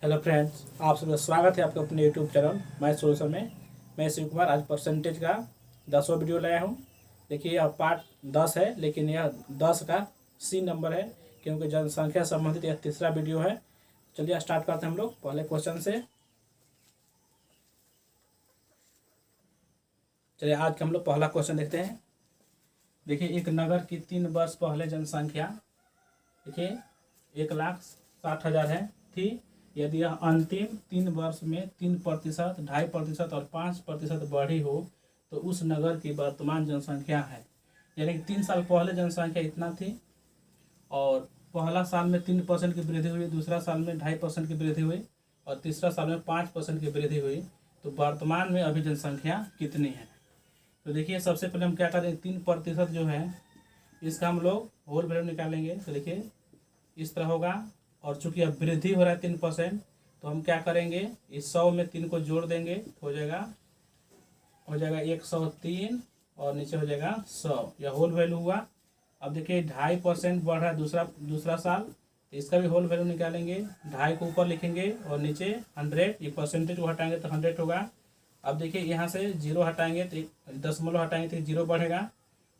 Hello friends, आप सबका स्वागत है आपके अपने यूट्यूब चैनल मैं सोल्यूशन में। मैं शिव कुमार आज परसेंटेज का 10वां वीडियो लाया हूँ। देखिए यह पार्ट 10 है, लेकिन यह 10 का सी नंबर है क्योंकि जनसंख्या संबंधित यह तीसरा वीडियो है। चलिए स्टार्ट करते हैं हम लोग पहले क्वेश्चन से। चलिए आज का हम लोग पहला क्वेश्चन देखते हैं। देखिए एक नगर की 3 वर्ष पहले जनसंख्या देखिए 1,60,000 है थी। यदि यह अंतिम 3 वर्ष में 3%, 2.5% और 5% बढ़ी हो तो उस नगर की वर्तमान जनसंख्या है। यानी कि 3 साल पहले जनसंख्या इतना थी और पहला साल में 3% की वृद्धि हुई, दूसरा साल में 2.5% की वृद्धि हुई और तीसरा साल में 5% की वृद्धि हुई। तो वर्तमान में अभी जनसंख्या कितनी है? तो देखिए सबसे पहले हम क्या करें, 3% जो है इसका हम लोग होल वैल्यू निकालेंगे। तो देखिए इस तरह होगा और चूंकि अब वृद्धि हो रहा है 3%, तो हम क्या करेंगे, इस 100 में 3 को जोड़ देंगे, हो जाएगा 103 और नीचे हो जाएगा 100। यह होल वैल्यू हुआ। अब देखिए 2.5% बढ़ रहा है दूसरा साल, तो इसका भी होल वैल्यू निकालेंगे। 2.5 को ऊपर लिखेंगे और नीचे 100, ये परसेंटेज को हटाएंगे तो 100 होगा। अब देखिए यहाँ से 0 हटाएंगे तो 1 हटाएंगे तो 0 बढ़ेगा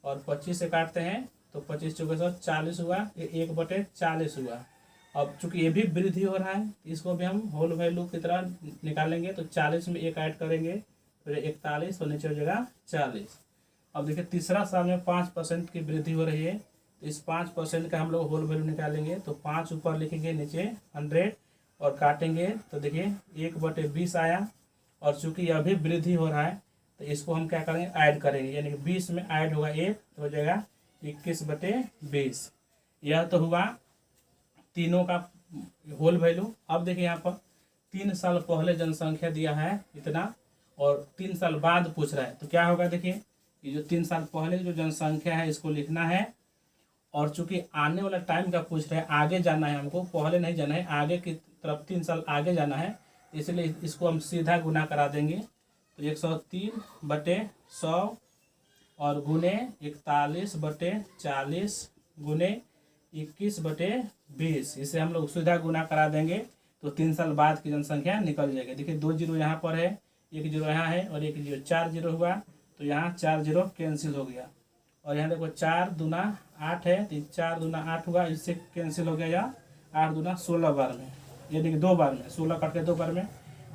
और 25 से काटते हैं तो 25 चौके 40 हुआ, ये 1/40 हुआ। अब चूंकि ये भी वृद्धि हो रहा है, इसको भी हम होल वैल्यू की तरह निकालेंगे। तो 40 में 1 ऐड करेंगे तो 41 और नीचे हो जाएगा 40। अब देखिए तीसरा साल में 5% की वृद्धि हो रही है, तो इस 5% का हम लोग होल वैल्यू निकालेंगे। तो 5 ऊपर लिखेंगे, नीचे 100 और काटेंगे तो देखिए 1/20 आया। और चूंकि यह भी वृद्धि हो रहा है तो इसको हम क्या करेंगे, ऐड करेंगे। यानी कि 20 में ऐड होगा 1 तो हो जाएगा 21/20। यह तो हुआ तीनों का होल वैल्यू। अब देखिए यहाँ पर 3 साल पहले जनसंख्या दिया है इतना और 3 साल बाद पूछ रहा है, तो क्या होगा, देखिए ये जो 3 साल पहले जो जनसंख्या है इसको लिखना है। और चूंकि आने वाला टाइम का पूछ रहे हैं, आगे जाना है हमको, पहले नहीं जाना है, आगे की तरफ 3 साल आगे जाना है, इसलिए इसको हम सीधा गुना करा देंगे। तो 103/100 और गुने 41/40 गुने 21/20, इसे हम लोग सीधा गुना करा देंगे तो 3 साल बाद की जनसंख्या निकल जाएगी। देखिए 2 जीरो यहाँ पर है, 1 जीरो यहाँ है और 1 जीरो, 4 जीरो हुआ तो यहाँ 4 जीरो कैंसिल हो गया। और यहाँ देखो 4 दूना 8 है तो 4 दूना 8 हुआ, इससे कैंसिल हो गया। या 8 दूना 16 बार में, यानी कि 2 बार में, 16 कट के 2 बार में।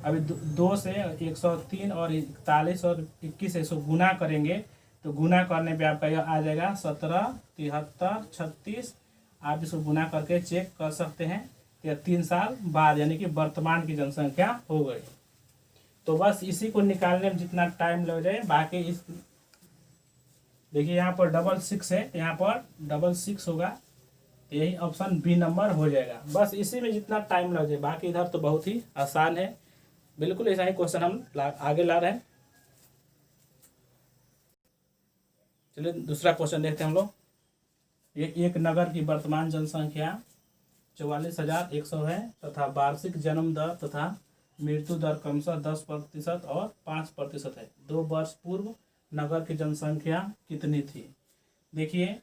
अभी 2 से 103 और 41 और 21 इसको गुना करेंगे तो गुना करने पे आपका यह आ जाएगा 17, 73, 36। आप इसको गुना करके चेक कर सकते हैं कि 3 साल बाद यानी कि वर्तमान की जनसंख्या हो गई। तो बस इसी को निकालने में जितना टाइम लग जाए, बाकी इस देखिए यहाँ पर 66 है, यहाँ पर 66 होगा, तो यही ऑप्शन बी नंबर हो जाएगा। बस इसी में जितना टाइम लग जाए, बाकी इधर तो बहुत ही आसान है। बिल्कुल ऐसा ही क्वेश्चन हम आगे ला रहे हैं। चलिए दूसरा क्वेश्चन देखते हैं हम लोग। एक नगर की वर्तमान जनसंख्या 44,100 है तथा वार्षिक जन्म दर तथा मृत्यु दर क्रमशः 10% और 5% है। 2 वर्ष पूर्व नगर की जनसंख्या कितनी थी? देखिए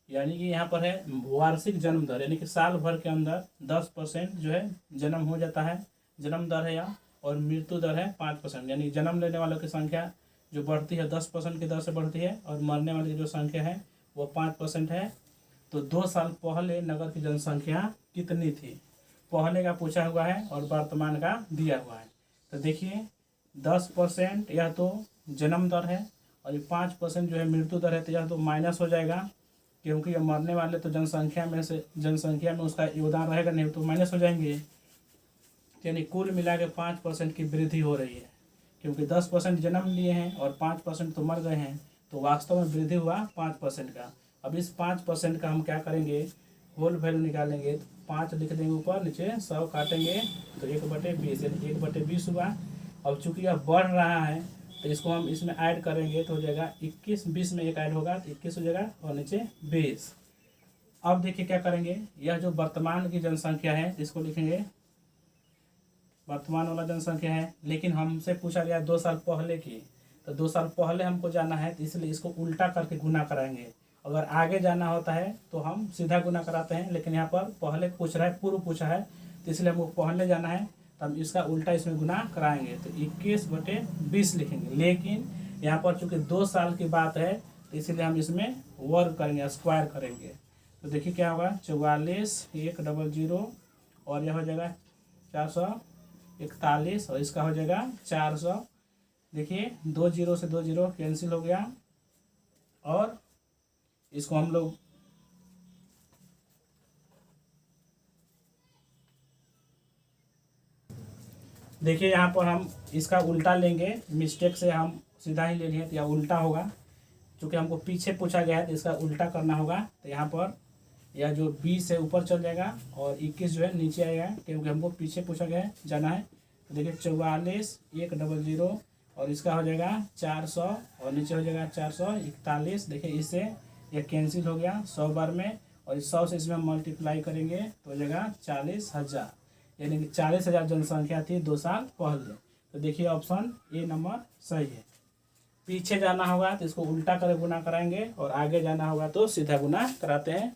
यानी कि यहाँ पर है वार्षिक जन्म दर, यानी कि साल भर के अंदर 10% जो है जन्म हो जाता है, जन्म दर है यहाँ, और मृत्यु दर है 5%। यानी जन्म लेने वालों की संख्या जो बढ़ती है 10% की दर से बढ़ती है और मरने वाली जो संख्या है वो 5% है। तो 2 साल पहले नगर की जनसंख्या कितनी थी? पहले का पूछा हुआ है और वर्तमान का दिया हुआ है। तो देखिए 10% यह तो जन्म दर है और ये 5% जो है मृत्यु दर है, तो यह तो माइनस हो जाएगा क्योंकि ये मरने वाले तो जनसंख्या में उसका योगदान रहेगा नहीं, तो माइनस हो जाएंगे। यानी कुल मिला के 5% की वृद्धि हो रही है क्योंकि 10% जन्म लिए हैं और 5% तो मर गए हैं, तो वास्तव में वृद्धि हुआ 5% का। अब इस 5% का हम क्या करेंगे, होल वैल्यू निकालेंगे। तो 5 लिख देंगे ऊपर, नीचे 100 काटेंगे तो 1/20, यानी 1/20 हुआ। अब चूंकि यह बढ़ रहा है तो इसको हम इसमें ऐड करेंगे तो हो जाएगा 21, 20 में 1 ऐड होगा तो 21 हो जाएगा और नीचे 20। अब देखिए क्या करेंगे, यह जो वर्तमान की जनसंख्या है इसको लिखेंगे, वर्तमान वाला जनसंख्या है, लेकिन हमसे पूछा गया 2 साल पहले की, तो 2 साल पहले हमको जाना है तो इसलिए इसको उल्टा करके गुना कराएंगे। अगर आगे जाना होता है तो हम सीधा गुना कराते हैं, लेकिन यहाँ पर पहले पूछ रहा है, पूर्व पूछा है, तो इसलिए हमको पहले जाना है तो हम इसका उल्टा इसमें गुना कराएंगे तो 21/20 लिखेंगे। लेकिन यहाँ पर चूंकि 2 साल की बात है तो इसलिए हम इसमें वर्ग करेंगे, स्क्वायर करेंगे। तो देखिए क्या होगा, 44,100 और यह हो जाएगा 441 और इसका हो जाएगा 400। देखिए 2 जीरो से 2 जीरो कैंसिल हो गया और इसको हम लोग देखिए यहाँ पर हम इसका उल्टा लेंगे, मिस्टेक से हम सीधा ही ले लिए तो यह उल्टा होगा। क्योंकि हमको पीछे पूछा गया है तो इसका उल्टा करना होगा। तो यहाँ पर यह जो 20 है ऊपर चल जाएगा और 21 जो है नीचे आएगा, क्योंकि हमको पीछे पूछा गया है जाना है। तो देखिए 44,100 और इसका हो जाएगा 400 और नीचे हो जाएगा 441। देखिए इससे यह कैंसिल हो गया 100 बार में और इस 100 से इसमें मल्टीप्लाई करेंगे तो हो जाएगा 40,000, यानी कि 40,000 जनसंख्या थी 2 साल पहले। तो देखिए ऑप्शन ए नंबर सही है। पीछे जाना होगा तो इसको उल्टा कर गुना कराएंगे और आगे जाना होगा तो सीधा गुना कराते हैं।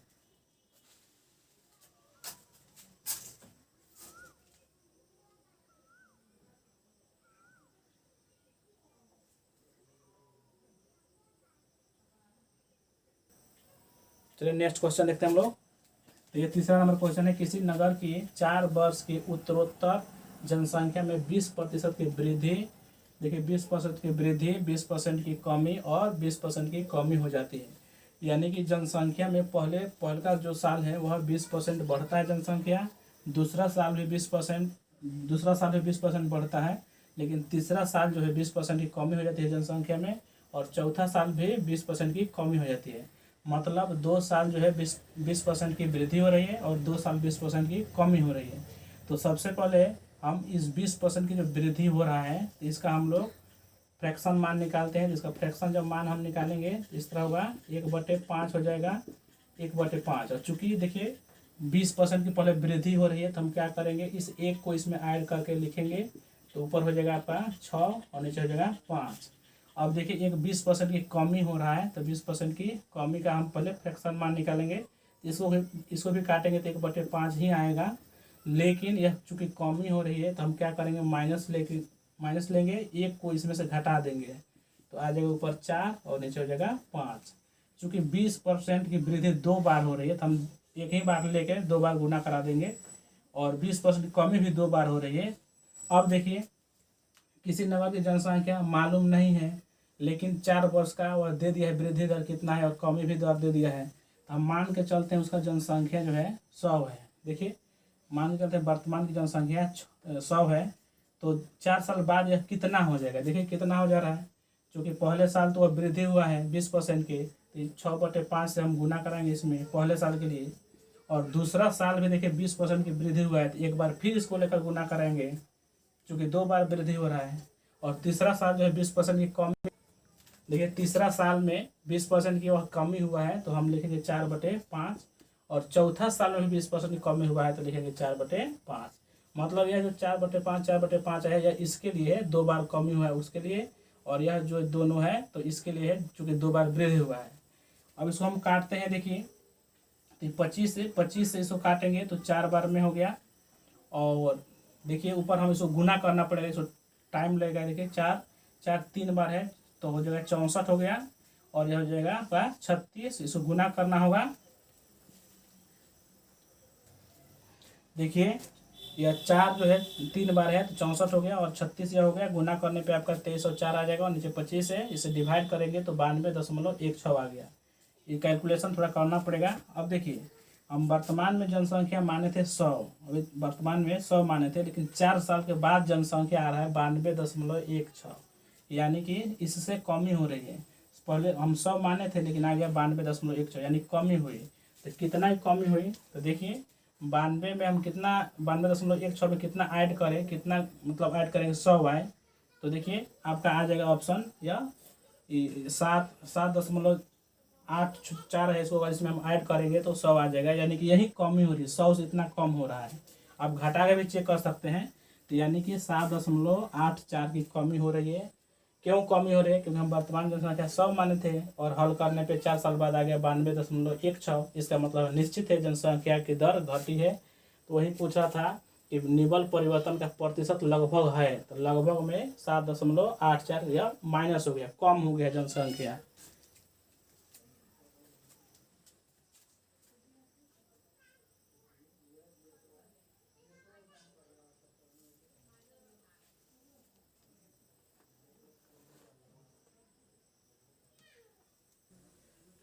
चलिए नेक्स्ट क्वेश्चन देखते हैं हम लोग। तो ये तीसरा नंबर क्वेश्चन है, किसी नगर की 4 वर्ष की उत्तरोत्तर जनसंख्या में 20% की वृद्धि, देखिए 20% की वृद्धि, 20% की कमी और 20% की कमी हो जाती है। यानी कि जनसंख्या में पहले का जो साल है वह 20% बढ़ता है जनसंख्या, दूसरा साल भी 20% बढ़ता है, लेकिन तीसरा साल जो है 20% की कमी हो जाती है जनसंख्या में और चौथा साल भी 20% की कमी हो जाती है। मतलब 2 साल जो है 20% की वृद्धि हो रही है और 2 साल 20% की कमी हो रही है। तो सबसे पहले हम इस 20% की जो वृद्धि हो रहा है इसका हम लोग फ्रैक्शन मान निकालते हैं। इसका फ्रैक्शन जब मान हम निकालेंगे तो इस तरह होगा 1/5 हो जाएगा, 1/5। और चूंकि देखिए 20% की पहले वृद्धि हो रही है तो हम क्या करेंगे, इस 1 को इसमें ऐड करके लिखेंगे तो ऊपर हो जाएगा आपका 6 और नीचे हो जाएगा 5। अब देखिए एक 20% की कमी हो रहा है तो 20% की कमी का हम पहले फ्रैक्शन मान निकालेंगे। इसको भी काटेंगे तो 1/5 ही आएगा। लेकिन यह चूंकि कमी हो रही है तो हम क्या करेंगे, माइनस लेंगे, 1 को इसमें से घटा देंगे तो आ जाएगा ऊपर 4 और नीचे हो जाएगा 5। चूंकि 20% की वृद्धि 2 बार हो रही है तो हम एक ही बार लेके 2 बार गुना करा देंगे और 20% की कमी भी 2 बार हो रही है। अब देखिए किसी नगर की जनसंख्या मालूम नहीं है लेकिन 4 वर्ष का वह दे दिया है वृद्धि दर कितना है और कमी भी दर दे दिया है। हम मान के चलते हैं उसका जनसंख्या जो है 100 है। देखिए मान के चलते हैं वर्तमान की जनसंख्या 100 है तो 4 साल बाद यह कितना हो जाएगा, देखिए कितना हो जा रहा है। क्योंकि पहले साल तो वह वृद्धि हुआ है 20% के, तो 6/5 से हम गुना कराएंगे इसमें पहले साल के लिए। और दूसरा साल भी देखिए 20% की वृद्धि हुआ है तो एक बार फिर इसको लेकर गुना कराएंगे क्योंकि 2 बार वृद्धि हो रहा है। और तीसरा साल जो है 20% की कमी, देखिए तीसरा साल में 20% की वह कमी हुआ है तो हम लिखेंगे 4/5 और चौथा साल में भी 20% की कमी हुआ है तो लिखेंगे 4/5। मतलब यह जो 4/5 है यह इसके लिए 2 बार कमी हुआ है उसके लिए, और यह जो दोनों है तो इसके लिए है चूँकि 2 बार वृद्धि हुआ है। अब इसको हम काटते हैं, देखिए तो 25 से इसको काटेंगे तो 4 बार में हो गया और देखिए ऊपर हम इसको गुना करना पड़ेगा, इसको टाइम लगेगा। देखिए 4 3 बार है तो हो जाएगा 64 हो गया और यह हो जाएगा आपका 36। इसको गुना करना होगा, देखिए यह 4 जो है 3 बार है तो 64 हो गया और 36 यह हो गया। गुना करने पे आपका 2304 आ जाएगा और नीचे 25 है, इसे डिवाइड करेंगे तो 92.16 आ गया। ये कैलकुलेशन थोड़ा करना पड़ेगा। अब देखिए हम वर्तमान में जनसंख्या माने थे 100, अभी वर्तमान में 100 माने थे लेकिन 4 साल के बाद जनसंख्या आ रहा है 92.16, यानी कि इससे कमी हो रही है। पहले हम 100 माने थे लेकिन आ गया 92.16 यानी कमी हुई। तो कितना ही कमी हुई तो देखिए 92 में हम कितना 92.16 में कितना ऐड करें, कितना मतलब ऐड करेंगे 100 आए तो देखिए आपका आ जाएगा ऑप्शन या 7.84 है। इसको अगर इसमें हम ऐड करेंगे तो 100 आ जाएगा, यानी कि यही कमी हो रही है, 100 से इतना कम हो रहा है। आप घटा के भी चेक कर सकते हैं तो यानी कि 7.84 की कमी हो रही है। क्यों कमी हो रही है, क्योंकि हम वर्तमान जनसंख्या 100 माने थे और हल करने पे 4 साल बाद आ गया 92.16। इसका मतलब निश्चित है जनसंख्या की दर घटी है। तो वही पूछा था कि निबल परिवर्तन का प्रतिशत लगभग है, तो लगभग में 7.84 या माइनस हो गया, कम हो गया जनसंख्या।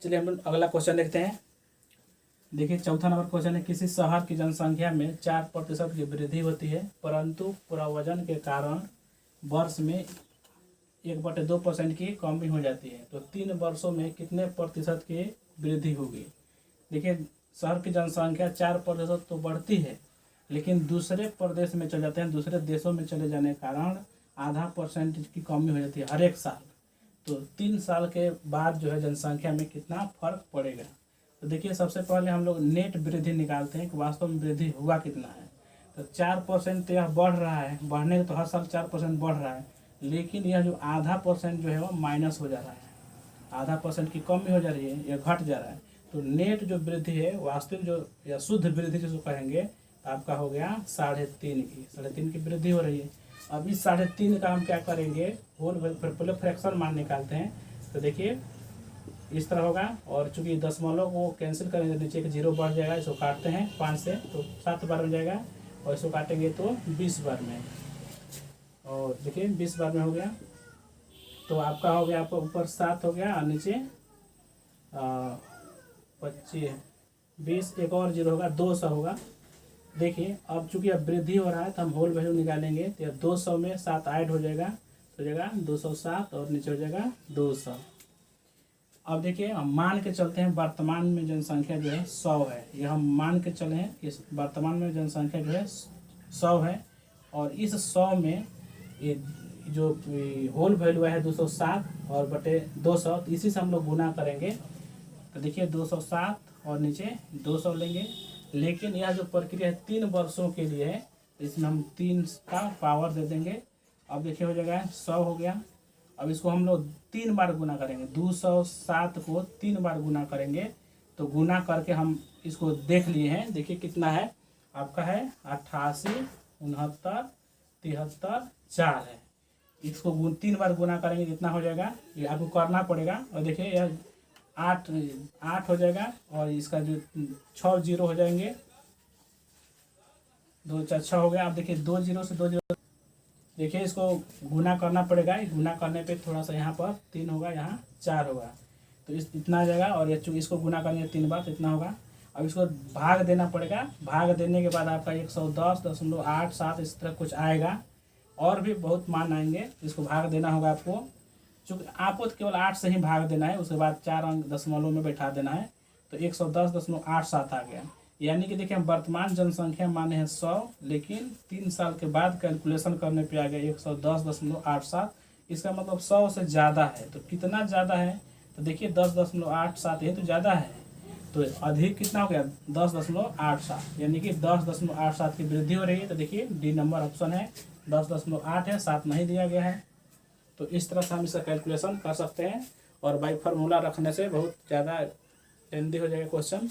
चलिए हम अगला क्वेश्चन देखते हैं। देखिए चौथा नंबर क्वेश्चन है, किसी शहर की जनसंख्या में 4% की वृद्धि होती है, परंतु प्रव्रजन के कारण वर्ष में 1/2% की कमी हो जाती है, तो 3 वर्षों में कितने प्रतिशत की वृद्धि होगी। देखिए शहर की जनसंख्या 4% तो बढ़ती है, लेकिन दूसरे प्रदेश में चले जाते हैं, दूसरे देशों में चले जाने के कारण आधा % की कमी हो जाती है हर एक साल। तो 3 साल के बाद जो है जनसंख्या में कितना फर्क पड़ेगा। तो देखिए सबसे पहले हम लोग नेट वृद्धि निकालते हैं कि वास्तव में वृद्धि हुआ कितना है। तो 4% तो यह बढ़ रहा है, बढ़ने तो हर साल 4% बढ़ रहा है, लेकिन यह जो आधा % जो है वो माइनस हो जा रहा है, आधा % की कमी हो जा रही है, यह घट जा रहा है। तो नेट जो वृद्धि है, वास्तविक जो या शुद्ध वृद्धि जिसको कहेंगे, आपका हो गया 3.5 की वृद्धि हो रही है। अब इस 3.5 का हम क्या करेंगे, होल पहले फ्रैक्शन मान निकालते हैं। तो देखिए इस तरह होगा, और चूंकि दशमलव को कैंसिल करेंगे नीचे एक 0 बढ़ जाएगा, इसको काटते हैं 5 से तो 7 बार में जाएगा, और इसको काटेंगे तो 20 बार में, और देखिए 20 बार में हो गया। तो आपका हो गया, आपका ऊपर 7 हो गया और नीचे 25 20, एक और 0 होगा, 200 होगा। देखिए अब चूंकि अब वृद्धि हो रहा है तो हम होल वैल्यू निकालेंगे, तो 200 में 7 ऐड हो जाएगा, तो हो जाएगा 207 और नीचे हो जाएगा 200। अब देखिए हम मान के चलते हैं वर्तमान में जनसंख्या जो है 100 है, ये हम मान के चले हैं कि वर्तमान में जनसंख्या जो है 100 है, और इस 100 में ये जो होल वैल्यू है 207 और बटे 200, तो इसी से हम लोग गुना करेंगे। तो देखिए 207 और नीचे 200 लेंगे, लेकिन यह जो प्रक्रिया है 3 वर्षों के लिए है, इसमें हम 3 का पावर दे देंगे। अब देखिए हो जाएगा 100 हो गया। अब इसको हम लोग 3 बार गुना करेंगे, 207 को 3 बार गुना करेंगे, तो गुना करके हम इसको देख लिए हैं। देखिए कितना है, आपका है 88, 69, 73, 4 है। इसको 3 बार गुना करेंगे कितना हो जाएगा, ये आपको करना पड़ेगा। और देखिए यह 8 हो जाएगा, और इसका जो 6 0 हो जाएंगे, 2 4 6 हो गया। अब देखिए 2 0 से 2 0, देखिए इसको गुना करना पड़ेगा, गुना करने पे थोड़ा सा यहाँ पर 3 होगा, यहाँ 4 होगा, तो इतना आ जाएगा। और ये इसको गुना करेंगे 3 बार तो इतना होगा। अब इसको भाग देना पड़ेगा, भाग देने के बाद आपका 110.87 इस तरह कुछ आएगा, और भी बहुत मान आएंगे, इसको भाग देना होगा आपको। चूँकि आपको तो केवल 8 से ही भाग देना है, उसके बाद 4 अंक दशमलव में बैठा देना है, तो 110.87 आ गया। यानी कि देखिए हम वर्तमान जनसंख्या माने हैं 100, लेकिन 3 साल के बाद कैलकुलेशन करने पे आ गया 110.87। इसका मतलब 100 से ज़्यादा है। तो कितना ज़्यादा है, तो देखिए 10.87, ये तो ज़्यादा है, तो अधिक कितना हो गया 10.87, यानी कि 10.87 की वृद्धि हो रही है। तो देखिए डी नंबर ऑप्शन है, 10.8 है, 7 नहीं दिया गया है। तो इस तरह से हम इसका कैलकुलेशन कर सकते हैं, और बाई फार्मूला रखने से बहुत ज़्यादा लेंदी हो जाएगा क्वेश्चन।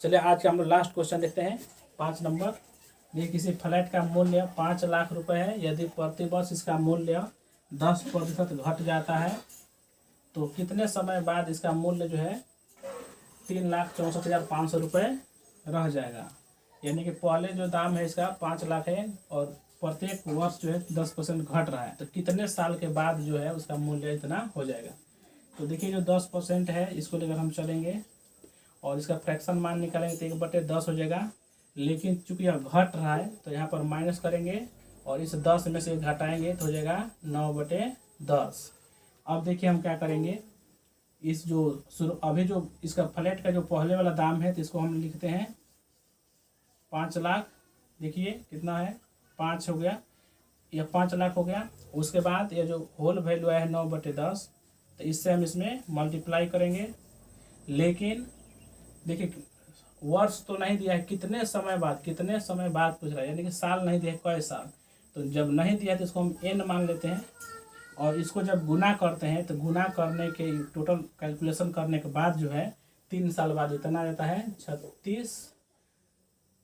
चलिए आज का हम लोग लास्ट क्वेश्चन देखते हैं, 5 नंबर। ये किसी फ्लैट का मूल्य 5 लाख रुपए है, यदि प्रति वर्ष इसका मूल्य 10% घट जाता है, तो कितने समय बाद इसका मूल्य जो है 3,64,500 रुपये रह जाएगा। यानी कि पहले जो दाम है इसका 5 लाख है, और प्रत्येक वर्ष जो है 10% घट रहा है, तो कितने साल के बाद जो है उसका मूल्य इतना हो जाएगा। तो देखिए जो 10% है इसको लेकर हम चलेंगे, और इसका फ्रैक्शन मान निकालेंगे तो 1/10 हो जाएगा, लेकिन चूंकि यह घट रहा है तो यहाँ पर माइनस करेंगे, और इस 10 में से घटाएंगे तो हो जाएगा 9/10। अब देखिए हम क्या करेंगे, इस जो अभी जो इसका फ्लैट का जो पहले वाला दाम है, तो इसको हम लिखते हैं 5 लाख। देखिए कितना है, 5 हो गया, यह 5 लाख हो गया। उसके बाद ये जो होल वैल्यू है 9/10, तो इससे हम इसमें मल्टीप्लाई करेंगे। लेकिन देखिए वर्ष तो नहीं दिया है, कितने समय बाद पूछ रहा है, यानी कि साल नहीं दिया है, कई साल। तो जब नहीं दिया है तो इसको हम n मान लेते हैं, और इसको जब गुना करते हैं तो गुना करने के टोटल कैलकुलेशन करने के बाद जो है 3 साल बाद इतना रहता है 36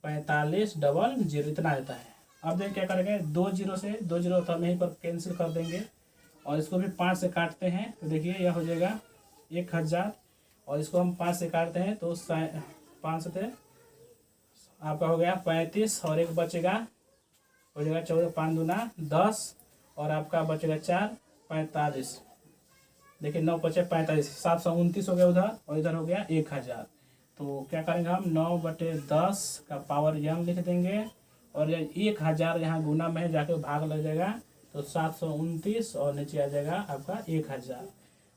45 डबल 0 इतना रहता है। अब देखिए क्या करेंगे, 2 0 से 2 0 तो हम यहीं पर कैंसिल कर देंगे, और इसको भी 5 से काटते हैं तो देखिए यह हो जाएगा 1000, और इसको हम 5 से काटते हैं तो 5 से आपका हो गया 35, और एक बचेगा हो जाएगा 14, 5 दूना 10, और आपका बचेगा 4 45, देखिए 9 बचे 45, 729 हो गया उधर, और इधर हो गया 1000। तो क्या करेंगे हम 9/10 का पावर n लिख देंगे, और 1000 यहाँ गुना में जाके भाग लग जाएगा तो 729, और नीचे आ जाएगा आपका 1000।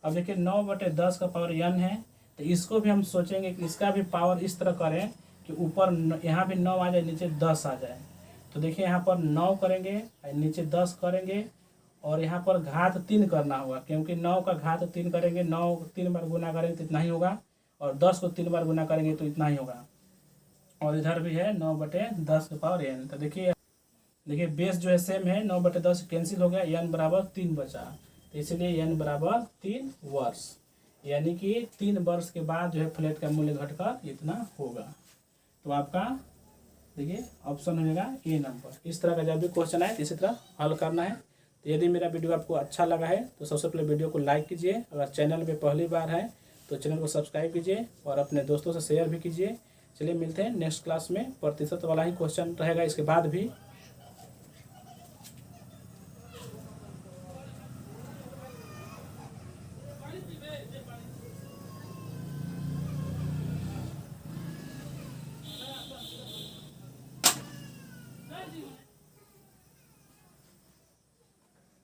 अब देखिए 9/10 का पावर n है, तो इसको भी हम सोचेंगे कि इसका भी पावर इस तरह करें कि ऊपर यहाँ भी 9 आ जाए, नीचे 10 आ जाए। तो देखिए यहाँ पर 9 करेंगे, नीचे 10 करेंगे, और यहाँ पर घात 3 करना होगा, क्योंकि 9 का घात 3 करेंगे, 9 3 बार गुना करेंगे तो इतना ही होगा, और 10 को 3 बार गुना करेंगे तो इतना ही होगा। और इधर भी है 9/10 का पावर n। तो देखिए बेस जो है सेम है, 9/10 कैंसिल हो गया, n बराबर 3 बचा, तो इसलिए n बराबर 3 वर्ष, यानी कि 3 वर्ष के बाद जो है फ्लैट का मूल्य घटकर इतना होगा। तो आपका देखिए ऑप्शन हो जाएगा ए नंबर। इस तरह का जब भी क्वेश्चन आए तो इसी तरह हल करना है। तो यदि मेरा वीडियो आपको अच्छा लगा है तो सबसे पहले वीडियो को लाइक कीजिए, अगर चैनल पे पहली बार है तो चैनल को सब्सक्राइब कीजिए, और अपने दोस्तों से शेयर भी कीजिए। चलिए मिलते हैं नेक्स्ट क्लास में, प्रतिशत वाला ही क्वेश्चन रहेगा इसके बाद भी।